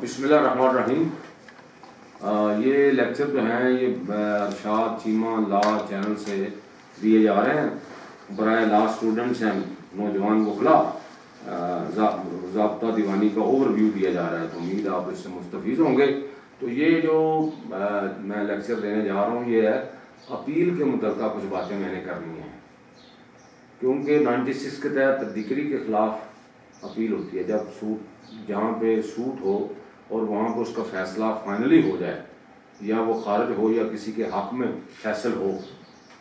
बिस्मिल्लाहिर्रहमानिर्रहीम। ये लेक्चर जो हैं ये अरशाद चीमा लॉ चैनल से दिए जा रहे हैं। बराए लॉ स्टूडेंट्स हैं, नौजवान वकला, ज़ाब्ता दीवानी का ओवरव्यू दिया जा रहा है, तो उम्मीद आप इससे मुस्तफ़ीज़ होंगे। तो ये जो मैं लेक्चर देने जा रहा हूँ ये है अपील के मुतल्लिक़ कुछ बातें मैंने करनी हैं, क्योंकि 96 के तहत डिग्री के ख़िलाफ़ अपील होती है। जब सूट जहाँ पे सूट हो और वहाँ पर उसका फ़ैसला फाइनली हो जाए, या वो खारिज हो या किसी के हक़ में फैसल हो,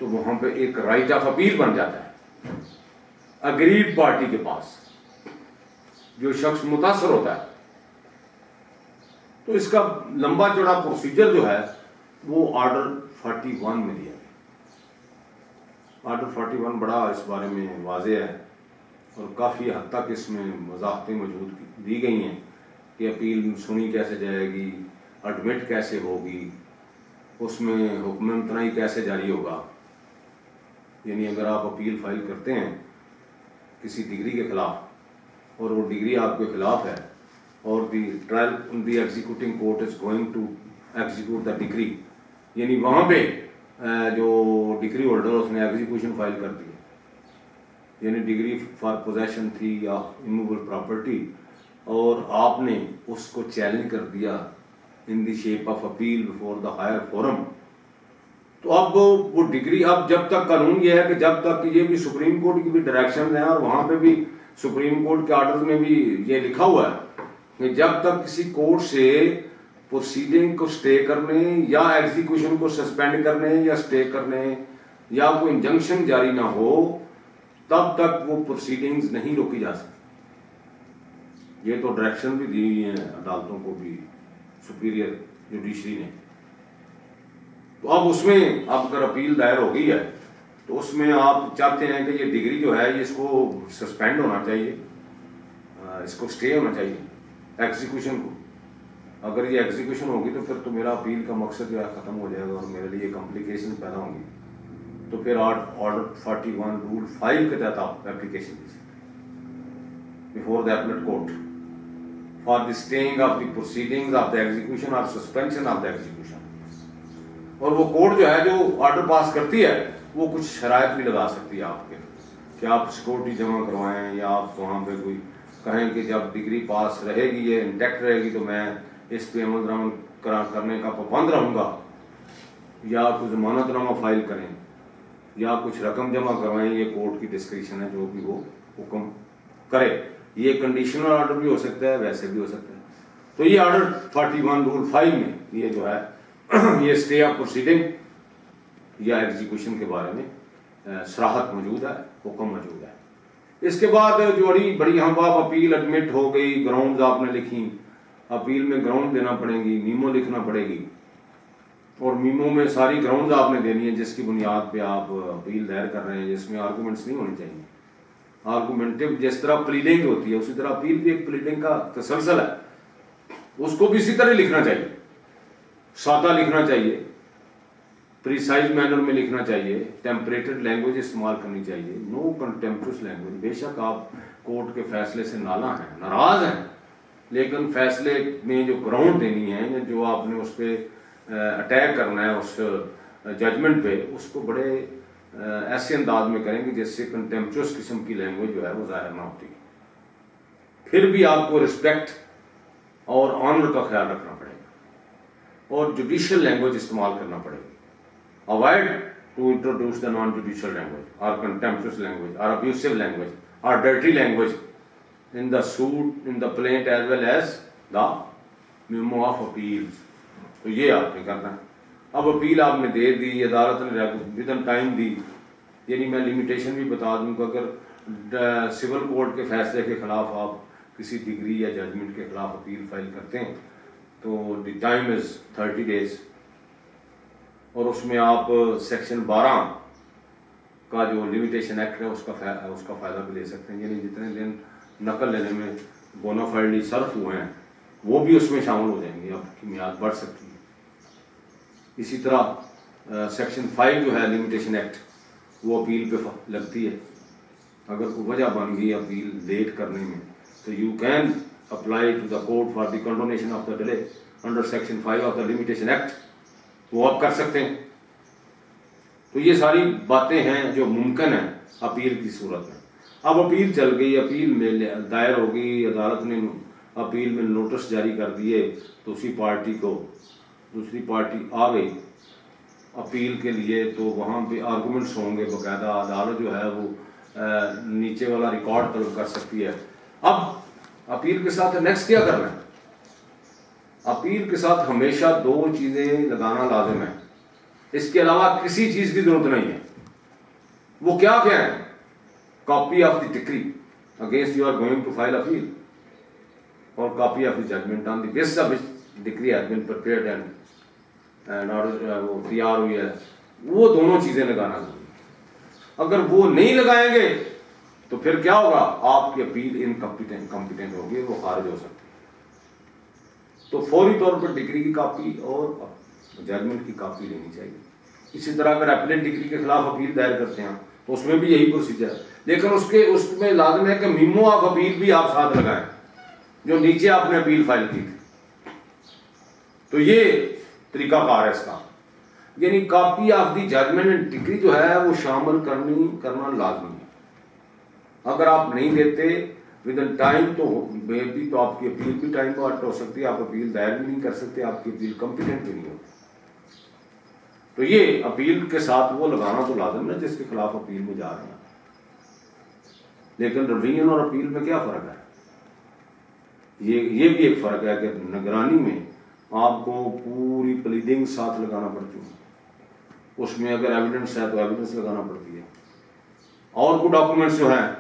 तो वहाँ पे एक राइट ऑफ अपील बन जाता है अग्रीड पार्टी के पास, जो शख्स मुतासर होता है। तो इसका लंबा चौड़ा प्रोसीजर जो है वो ऑर्डर 41 में दिया गया। ऑर्डर 41 बड़ा इस बारे में वाज़ेह है और काफ़ी हद तक इसमें वजाहतें मौजूद दी गई हैं कि अपील सुनी कैसे जाएगी, एडमिट कैसे होगी, उसमें हुक्म इम्तनाई कैसे जारी होगा। यानी अगर आप अपील फाइल करते हैं किसी डिग्री के ख़िलाफ़ और वो डिग्री आपके ख़िलाफ़ है और the executing court is going to execute the decree, यानी वहाँ पे जो डिग्री होल्डर उसने एग्जीक्यूशन फाइल कर दी, यानी डिग्री फॉर पोजेशन थी या इमूवेबल प्रॉपर्टी, और आपने उसको चैलेंज कर दिया in the shape of appeal before the higher forum. तो अब वो डिग्री, अब जब तक कानून ये है कि जब तक ये भी सुप्रीम कोर्ट की भी डायरेक्शन है और वहाँ पे भी सुप्रीम कोर्ट के ऑर्डर्स में भी ये लिखा हुआ है कि जब तक किसी कोर्ट से प्रोसीडिंग को स्टे करने या एग्जीक्यूशन को सस्पेंड करने या स्टे करने या कोई इंजंक्शन जारी ना हो, तब तक वो प्रोसीडिंग्स नहीं रोकी जा सकती। ये तो डायरेक्शन भी दी हुई है अदालतों को भी, सुपीरियर जुडिशरी ने। तो अब उसमें अब अगर अपील दायर हो गई है तो उसमें आप चाहते हैं कि ये डिग्री जो है ये इसको सस्पेंड होना चाहिए, इसको स्टे होना चाहिए एग्जीक्यूशन को। अगर ये एग्जीक्यूशन होगी तो फिर तो मेरा अपील का मकसद जो है ख़त्म हो जाएगा और मेरे लिए कॉम्प्लिकेशन पैदा होंगी। तो फिर ऑर्डर 41 रूल 5 के तहत आप एप्लीकेशन दे सकते before the appellate court for the staying of the proceedings of the execution और सस्पेंशन ऑफ द एग्जीक्यूशन। और वो कोर्ट जो है जो ऑर्डर पास करती है वो कुछ शराइत भी लगा सकती है आपके, कि आप सिक्योरिटी जमा करवाएं या आप वहाँ पे कोई कहें कि जब डिग्री पास रहेगी, ये इंटैक्ट रहेगी, तो मैं इस पे अमल दरामद करने का पाबंद रहूँगा, या कुछ जमानतनामा फाइल करें या कुछ रकम जमा करवाएं। ये कोर्ट की डिस्क्रिप्शन है, जो भी वो हुक्म करे। ये कंडीशनल ऑर्डर भी हो सकता है, वैसे भी हो सकता है। तो ये ऑर्डर 41 रूल 5 में ये जो है ये स्टे ऑफ प्रोसीडिंग या एग्जीक्यूशन के बारे में सराहत मौजूद है, हुक्म मौजूद है। इसके बाद जो बड़ी हम बाप अपील एडमिट हो गई, ग्राउंड्स आपने लिखी, अपील में ग्राउंड देना पड़ेगी, मीमो लिखना पड़ेगी, और मीमो में सारी ग्राउंड्स आपने देनी है जिसकी बुनियाद पे आप अपील दायर कर रहे हैं, जिसमें आर्गूमेंट्स नहीं होने चाहिए। आर्गूमेंटिव जिस तरह प्लीडिंग होती है उसी तरह अपील भी एक प्लीडिंग का तसलसल है, उसको भी इसी तरह लिखना चाहिए, सादा लिखना चाहिए, प्रिसाइज मैनर में लिखना चाहिए, टेम्परेटेड लैंग्वेज इस्तेमाल करनी चाहिए, नो कंटेम्प्चुअस लैंग्वेज। बेशक आप कोर्ट के फैसले से नाराज हैं, लेकिन फैसले में जो ग्राउंड देनी है या जो आपने उस पर अटैक करना है उस जजमेंट पे, उसको बड़े ऐसे अंदाज में करेंगे जिससे कंटेम्प्चुअस किस्म की लैंग्वेज जो है वो जाहिर ना होती। फिर भी आपको रिस्पेक्ट और ऑनर का ख्याल रखना पड़ेगा और जुडिशियल लैंग्वेज इस्तेमाल करना पड़ेगी। Avoid to introduce the non judicial language और कंटेम्प्चुअस लैंग्वेज और अब्यूसिव लैंग्वेज और dirty language in the suit, in the plaint as well as the memo of appeals। तो ये आपने करना है। अब अपील आपने दे दी, अदालत ने विदिन टाइम दी, यानी मैं लिमिटेशन भी बता दूं कि अगर सिविल कोर्ट के फैसले के खिलाफ आप किसी डिग्री या जजमेंट के खिलाफ अपील फाइल करते हैं तो द टाइम इज़ 30 डेज, और उसमें आप सेक्शन 12 का जो लिमिटेशन एक्ट है उसका फ़ायदा भी ले सकते हैं, यानी जितने दिन नकल लेने में बोनाफाइडली सर्फ हुए हैं वो भी उसमें शामिल हो जाएंगे, आपकी मियाद बढ़ सकती है। इसी तरह सेक्शन 5 जो है लिमिटेशन एक्ट, वो अपील पे लगती है। अगर कोई वजह बन गई अपील लेट करने में तो you can apply to the court for the condonation of the delay under section 5 of the limitation act, वो आप कर सकते हैं। तो ये सारी बातें हैं जो मुमकिन है अपील की सूरत में। अब अपील चल गई, अपील में दायर हो गई, अदालत ने अपील में नोटिस जारी कर दिए, तो उसी पार्टी को दूसरी पार्टी आ गई अपील के लिए, तो वहाँ पे आर्गूमेंट्स होंगे बाकायदा, अदालत जो है वो नीचे वाला रिकॉर्ड तलब कर सकती है। अब अपील के साथ नेक्स्ट क्या करना है? अपील के साथ हमेशा दो चीज़ें लगाना लाजिम है, इसके अलावा किसी चीज़ की जरूरत नहीं है। वो क्या क्या है? Copy of the decree against you are going to file appeal, और copy of the judgment on the basis of which decree has been prepared and order वो तैयार हुई है, वो दोनों चीज़ें लगाना जरूरी है। अगर वो नहीं लगाएंगे तो फिर क्या होगा? आपकी अपील इनकम्पिटेंट होगी, वो खारिज हो सकती है। तो फौरी तौर पर डिग्री की कॉपी और जजमेंट की कॉपी लेनी चाहिए। इसी तरह अगर अपीलेट डिग्री के खिलाफ अपील दायर करते हैं तो उसमें भी यही प्रोसीजर है, लेकिन उसमें लाजिम है कि मीमो ऑफ अपील भी आप साथ लगाएं जो नीचे आपने अपील फाइल की थी। तो ये तरीकाकार है इसका, यानी copy of the judgment and decree जो है वो शामिल करना लाजमी है। अगर आप नहीं देते विद इन टाइम तो भी तो आपकी अपील भी टाइम पर हो सकती है, आप अपील दायर भी नहीं कर सकते, आपकी अपील कॉम्पिटेंट भी नहीं होती। तो ये अपील के साथ वो लगाना तो लाजम है जिसके खिलाफ अपील में जा रहे हैं। लेकिन रिवीजन और अपील में क्या फर्क है? ये भी एक फर्क है कि निगरानी में आपको पूरी प्लीडिंग साथ लगाना पड़ती है, उसमें अगर एविडेंस है तो एविडेंस लगाना पड़ती है, और कुछ डॉक्यूमेंट्स जो हैं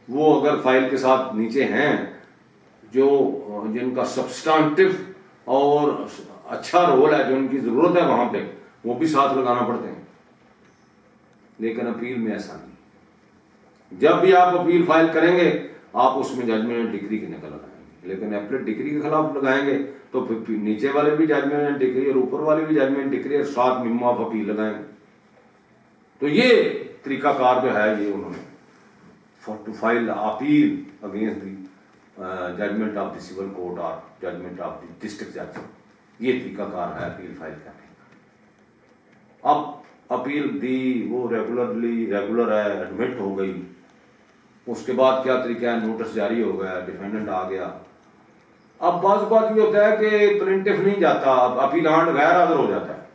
वो अगर फाइल के साथ नीचे हैं जो जिनका सब्सटेंटिव और अच्छा रोल है, जो उनकी ज़रूरत है वहाँ पे, वो भी साथ लगाना पड़ते हैं। लेकिन अपील में ऐसा नहीं। जब भी आप अपील फाइल करेंगे आप उसमें जजमेंट डिग्री की नकल लगाएंगे, लेकिन अपील डिग्री के खिलाफ लगाएंगे तो फिर नीचे वाले भी जजमेंट डिग्री और ऊपर वाले भी जजमेंट डिग्री और साथ मिम्मा ऑफ अपील लगाएंगे। तो ये तरीकाकार जो है ये उन्होंने to file appeal against the judgment of the civil court और जजमेंट ऑफ द डिस्ट्रिक्ट जज, ये तरीकाकार है अपील फाइल करने का। अब अपील दी वो रेगुलर है, एडमिट हो गई, उसके बाद क्या तरीका है? नोटिस जारी हो गया, डिफेंडेंट आ गया। अब बात ये होता है कि प्लेंटिफ नहीं जाता, अपीलांट गैर हाजिर हो जाता है,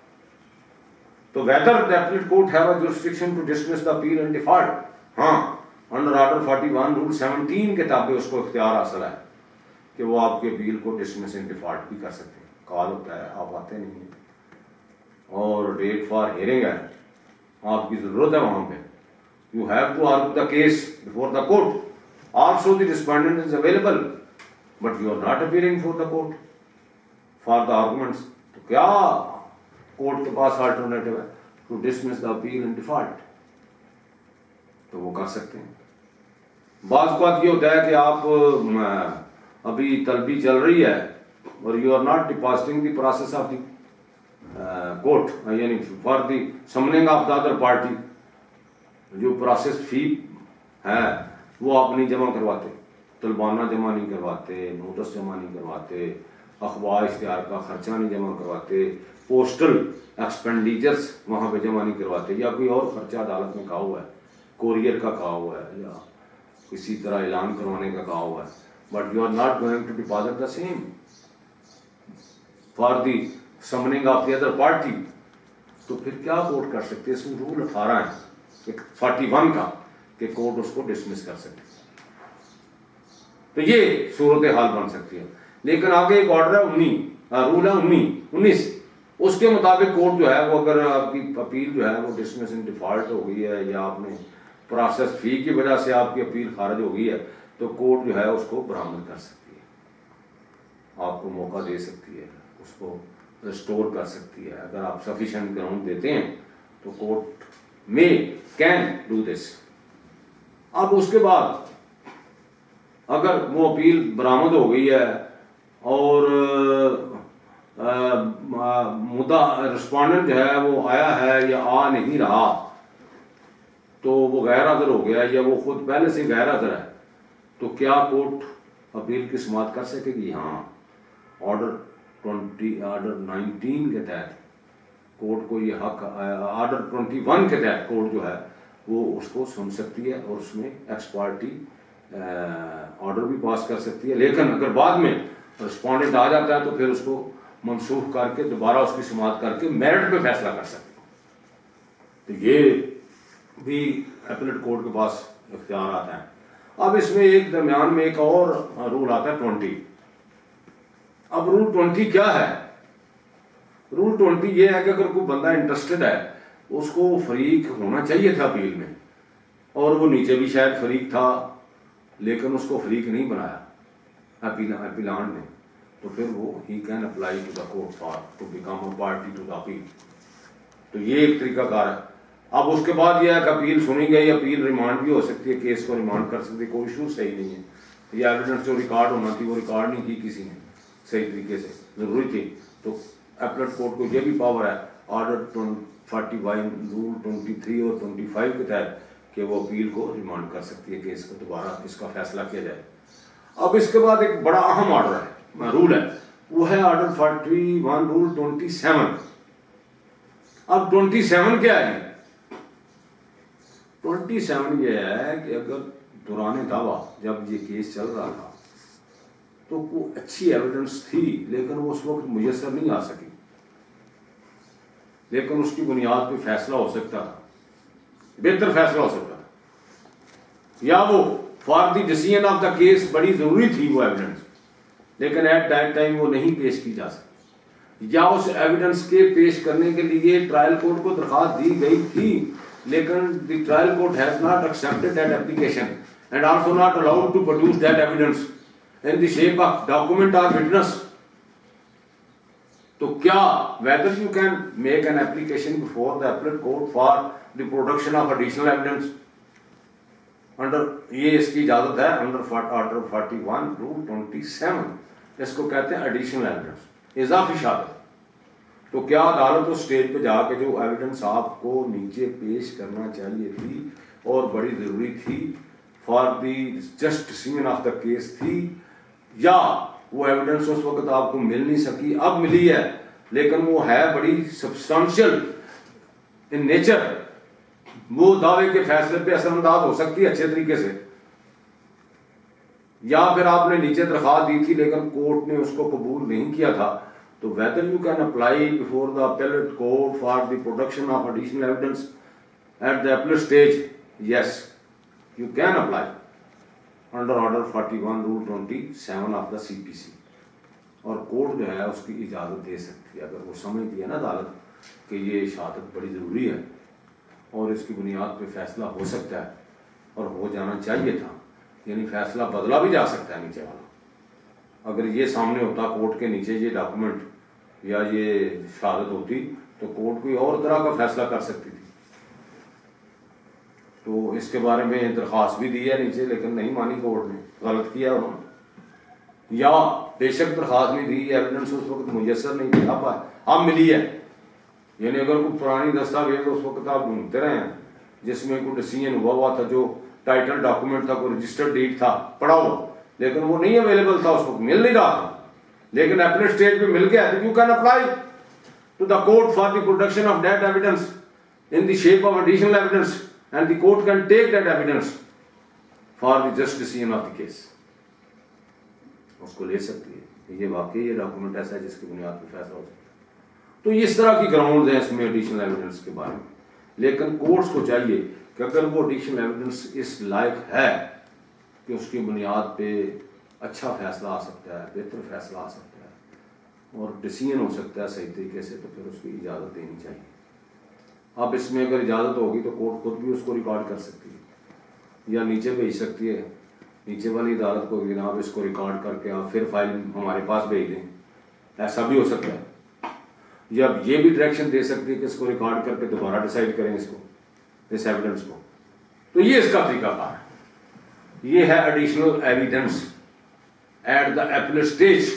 तो whether the appeal court have a jurisdiction to dismiss the appeal in default, हाँ अंडर ऑर्डर 41 रूल 17 के ताबे उसको इख्तियार हासिल है कि वो आपके अपील को डिसमिस इन डिफॉल्ट भी कर सकते हैं। कॉल होता है, आप आते नहीं हैं, और डेट फॉर हियरिंग है, आपकी ज़रूरत है वहाँ पे, you have to argue the case before the court, also the respondent is available but you are not appearing for the court for the arguments. तो क्या कोर्ट के पास अल्टरनेटिव है? To dismiss the appeal in default, तो वो कर सकते हैं। बात ये होता है कि आप अभी तलबी चल रही है और you are not depositing the process of the court, यानी for the summoning of the other party, जो प्रोसेस फी है वो आप नहीं जमा करवाते, तलबाना जमा नहीं करवाते, नोटिस जमा नहीं करवाते, अखबार इश्तिहार का खर्चा नहीं जमा करवाते, पोस्टल एक्सपेंडिचर्स वहाँ पे जमा नहीं करवाते, या कोई और खर्चा अदालत में कहा हुआ है, कोरियर का कहा हुआ है, या किसी तरह ऐलान करवाने का कहा हुआ है, but you are not going to deposit the same for the summoning of the other party, तो फिर क्या कोर्ट कर सकते हैं? इसमें रूल 18 है 41 का कि कोर्ट उसको डिसमिस कर सकते हैं। तो ये सूरत हाल बन सकती है। लेकिन आगे एक ऑर्डर है रूल है 19, उसके मुताबिक कोर्ट जो है वो अगर आपकी अपील जो है वो डिसमिस इन डिफॉल्ट हो गई है या आपने प्रोसेस फी की वजह से आपकी अपील खारिज हो गई है, तो कोर्ट जो है उसको बरामद कर सकती है, आपको मौका दे सकती है, उसको रिस्टोर कर सकती है। अगर आप सफिशिएंट ग्राउंड देते हैं तो कोर्ट में कैन डू दिस। अब उसके बाद अगर वो अपील बरामद हो गई है और मुद्दा रिस्पोंडेंट जो है वो आया है या आ नहीं रहा, तो वो गैर हाजिर हो गया या वो खुद पहले से गैर हाजिर है, तो क्या कोर्ट अपील की समाअत कर सकेगी। हाँ, ऑर्डर 19 के तहत कोर्ट को ये हक, ऑर्डर 21 के तहत कोर्ट जो है वो उसको सुन सकती है और उसमें एक्स पार्टी ऑर्डर भी पास कर सकती है। लेकिन अगर बाद में रिस्पॉन्डेंट आ जाता है तो फिर उसको मनसूख करके दोबारा उसकी समाअत करके मेरिट पे फैसला कर सकती है। तो ये भी अपीलेट कोर्ट के पास इख्तियार आता है। अब इसमें एक दरमियान में एक और रूल आता है 20। अब रूल 20 क्या है? रूल 20 ये है कि अगर कोई बंदा इंटरेस्टेड है उसको फरीक होना चाहिए था अपील में, और वो नीचे भी शायद फरीक था लेकिन उसको फरीक नहीं बनाया अपीलान ने, तो फिर वो he can apply to the court for to become a party to the appeal. तो ये एक तरीकाकार है। अब उसके बाद यह है कि अपील सुनी गई, अपील रिमांड भी हो सकती है, केस को रिमांड कर सकती है, कोई इशू सही नहीं है। ये एविडेंस जो रिकॉर्ड होना थी वो रिकॉर्ड नहीं की किसी ने सही तरीके से, जरूरी थी। तो अपीलेट कोर्ट को यह भी पावर है ऑर्डर 41 रूल 23 और 25 के तहत कि वो अपील को रिमांड कर सकती है, केस को दोबारा इसका फैसला किया जाए। अब इसके बाद एक बड़ा अहम ऑर्डर है, रूल है, वो है ऑर्डर 41 रूल 27। अब 27 क्या है? 27 ये है कि अगर दौरान दावा जब ये केस चल रहा था तो कोई अच्छी एविडेंस थी लेकिन वो उस वक्त मुयस्सर नहीं आ सकी, लेकिन उसकी बुनियाद पे फैसला हो सकता था, बेहतर फैसला हो सकता था, या वो for the decision of the case बड़ी जरूरी थी वो एविडेंस, लेकिन एट दैट टाइम वो नहीं पेश की जा सकती, या उस एविडेंस के पेश करने के लिए ट्रायल कोर्ट को दरखास्त दी गई थी लेकिन the trial court has not accepted that application and also not allowed to produce that evidence in the shape of document और विटनेस। तो क्या whether you can make an application before the appellate court for the production of additional evidence under, ये इसकी इजाजत है under order 41 rule 27। इसको कहते हैं एडिशनल एविडेंस, इजाफी शहादत। तो क्या अदालत उस स्टेज पे जाके जो एविडेंस आपको नीचे पेश करना चाहिए थी और बड़ी जरूरी थी for the just decision of the case थी, या वो एविडेंस उस वक्त आपको मिल नहीं सकी, अब मिली है लेकिन वो है बड़ी सब्सटेंशियल इन नेचर, वो दावे के फैसले पे असरअंदाज हो सकती है अच्छे तरीके से, या फिर आपने नीचे दरखास्त दी थी लेकिन कोर्ट ने उसको कबूल नहीं किया था, तो whether you can apply before the appellate court for the production of additional evidence at the appellate stage, yes, you can apply under order 41 rule 27 of the CPC, और कोर्ट जो है उसकी इजाज़त दे सकती है अगर वो समझती है ना अदालत कि ये शहादत बड़ी ज़रूरी है और इसकी बुनियाद पे फैसला हो सकता है और हो जाना चाहिए था, यानी फैसला बदला भी जा सकता है नीचे वाला। अगर ये सामने होता कोर्ट के नीचे ये डॉक्यूमेंट या ये शहादत होती तो कोर्ट कोई और तरह का फैसला कर सकती थी। तो इसके बारे में दरख्वास्त भी दी है नीचे लेकिन नहीं मानी कोर्ट ने, गलत किया उन्होंने, या बेशक दरख्वास्त नहीं दी, एविडेंस उस वक्त मुयस्सर नहीं थी, अब मिली है, यानी अगर कोई पुरानी दस्तावेज उस वक्त आप ढूंढते रहे हैं जिसमें कोई डिसीजन हुआ था, जो टाइटल डॉक्यूमेंट था, कोई रजिस्टर्ड डीड था पड़ा हुआ, लेकिन वो नहीं अवेलेबल था, उसको मिल नहीं रहा था, लेकिन अपने स्टेज पे मिल गया, तो you can apply to the court for the production of that evidence in the shape of additional evidence and the court can take that evidence for the just decision of the case, उसको ले सकती है। ये वाकई ये document ऐसा है जिसकी बुनियाद पर फैसला हो सकता है। तो इस तरह की ग्राउंड है इसमें एडिशनल एविडेंस के बारे में, लेकिन कोर्ट्स को चाहिए कि अगर वो एडिशनल एविडेंस इस लायक है कि उसकी बुनियाद पे अच्छा फैसला आ सकता है, बेहतर फैसला आ सकता है और डिसीजन हो सकता है सही तरीके से, तो फिर उसकी इजाज़त देनी चाहिए। अब इसमें अगर इजाज़त होगी तो कोर्ट खुद भी उसको रिकॉर्ड कर सकती है या नीचे भेज सकती है, नीचे वाली अदालत को जनाब इसको रिकॉर्ड करके आप फिर फाइल हमारे पास भेज दें, ऐसा भी हो सकता है। या ये भी डायरेक्शन दे सकती है कि इसको रिकॉर्ड करके दोबारा डिसाइड करें इसको, इस एविडेंस को। तो ये इसका तरीकाकार है। ये है additional evidence at the appellate stage.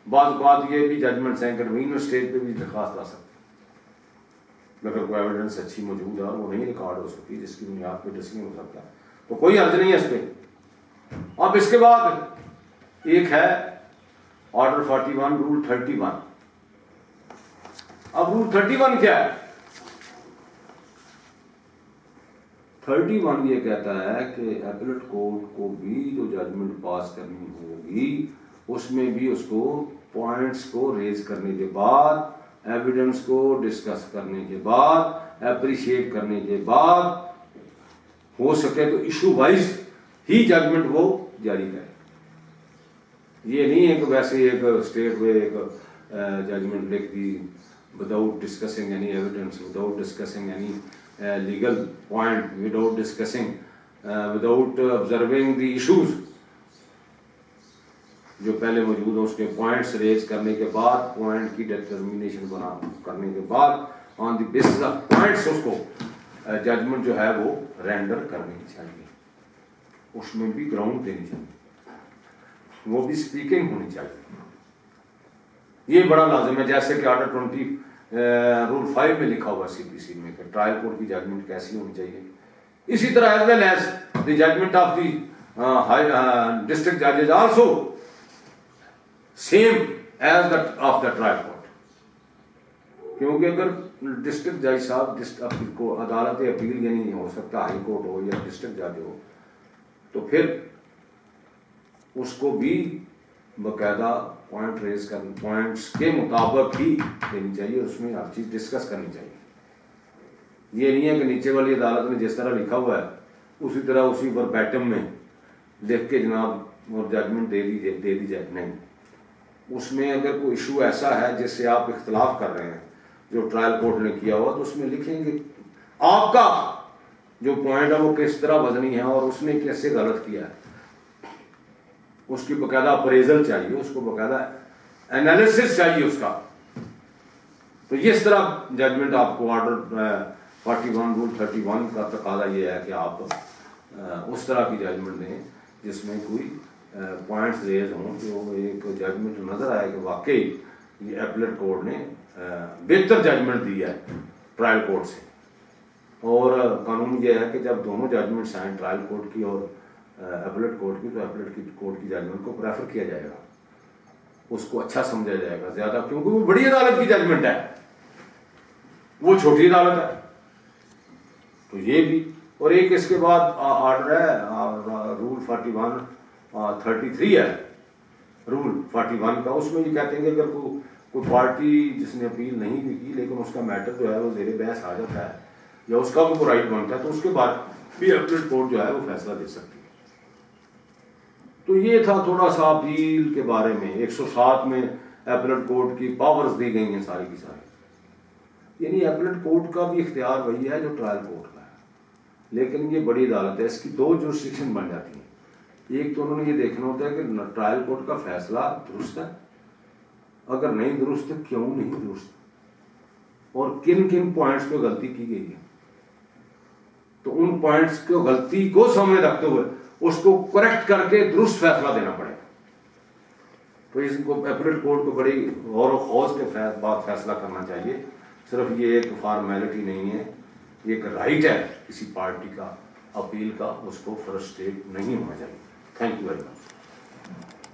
बाद ये भी जजमेंट्स हैं कन्वीनर स्टेज पे भी दरखास्त ला सकते हैं, अगर कोई एविडेंस अच्छी मौजूद है और वो नहीं रिकॉर्ड हो सकती जिसकी बुनियाद पे डिसीजन हो सकता है, तो कोई अर्ज नहीं है इस पर। अब इसके बाद एक है ऑर्डर 41 रूल 31। अब रूल 31 क्या है? 31 ये कहता है कि एपीलेट कोर्ट को भी जो जजमेंट पास करनी होगी उसमें भी उसको पॉइंट्स को रेज करने के बाद, एविडेंस को डिस्कस करने के बाद, एप्रिशिएट करने के बाद, हो सके तो इशू वाइज ही जजमेंट वो जारी करे। ये नहीं है कि वैसे एक स्टेट में एक जजमेंट लिख दी without discussing any evidence, without discussing any legal point, without discussing, without observing the issues जो पहले मौजूद हो, उसके पॉइंट्स रेज करने के बाद, पॉइंट की डिटर्मिनेशन बना करने के बाद, on the basis of points उसको जजमेंट जो है वो रेंडर करनी चाहिए। उसमें भी ग्राउंड देनी चाहिए, वो भी स्पीकिंग होनी चाहिए। ये बड़ा लाजिम है। जैसे कि ऑर्डर 20 रूल 5 में लिखा हुआ CPC में कि ट्रायल कोर्ट की जजमेंट कैसी होनी चाहिए। इसी तरह as well as the judgment of the district जजेज also same as the of the trial court. क्योंकि अगर डिस्ट्रिक्ट जज साहब को अदालत अपील यानी हो सकता हाई कोर्ट हो या डिस्ट्रिक्ट जज हो, तो फिर उसको भी बाकायदा पॉइंट रेज कर पॉइंट्स के मुताबिक ही देनी चाहिए, उसमें हर चीज़ डिस्कस करनी चाहिए। ये नहीं है कि नीचे वाली अदालत ने जिस तरह लिखा हुआ है उसी तरह उसी वर्बैटम में लिख के जनाब और जजमेंट दे दी जाए। नहीं, उसमें अगर कोई इशू ऐसा है जिससे आप इख्तलाफ कर रहे हैं जो ट्रायल कोर्ट ने किया हुआ, तो उसमें लिखेंगे आपका जो पॉइंट है वो किस तरह वजनी है और उसने कैसे गलत किया है, उसकी बाकायदा अप्रेजल चाहिए, उसको बाकायदा एनालिसिस चाहिए उसका। तो इस तरह जजमेंट आपको ऑर्डर 41 रूल 31 का तकाजा ये है कि आप उस तरह की जजमेंट दें जिसमें कोई पॉइंट्स रेज हों, जो एक जजमेंट नजर आए कि वाकई ये एपीलेट कोर्ट ने बेहतर जजमेंट दी है ट्रायल कोर्ट से। और कानून ये है कि जब दोनों जजमेंट्स आए ट्रायल कोर्ट की और एपीलेट कोर्ट की, तो एपीलेट कोर्ट की जजमेंट को प्रेफर किया जाएगा, उसको अच्छा समझा जाएगा ज्यादा, क्योंकि वो बड़ी अदालत की जजमेंट है, वो छोटी अदालत है। तो ये भी, और एक इसके बाद ऑर्डर है रूल 33 है रूल 41 का। उसमें ये कहते हैं कि अगर कोई पार्टी जिसने अपील नहीं भी की लेकिन उसका मैटर जो है वो ज़ेरे बहस आ जाता है या उसका भी राइट बनता है, तो उसके बाद भी एपीलेट कोर्ट जो है वो फैसला दे सकती है। तो ये था थोड़ा सा अपील के बारे में। 107 में एपीलेट कोर्ट की पावर्स दी गई हैं सारी की सारी, यानी एपीलेट कोर्ट का भी इख्तियार वही है जो ट्रायल कोर्ट का है। लेकिन ये बड़ी अदालत है, इसकी दो जुरिस्डिक्शन बन जाती हैं। एक तो उन्होंने ये देखना होता है कि ट्रायल कोर्ट का फैसला दुरुस्त है, अगर नहीं दुरुस्त है क्यों नहीं दुरुस्त, और किन किन पॉइंट्स पे गलती की गई है, तो उन पॉइंट्स को गलती को सामने रखते हुए उसको करेक्ट करके दुरुस्त फैसला देना पड़ेगा। तो इसको एपीलेट कोर्ट को बड़ी गौर व खौज के बाद फैसला करना चाहिए। सिर्फ ये एक फॉर्मेलिटी नहीं है, ये एक राइट है किसी पार्टी का अपील का, उसको फ्रस्ट्रेट नहीं होना चाहिए। Thank you very much.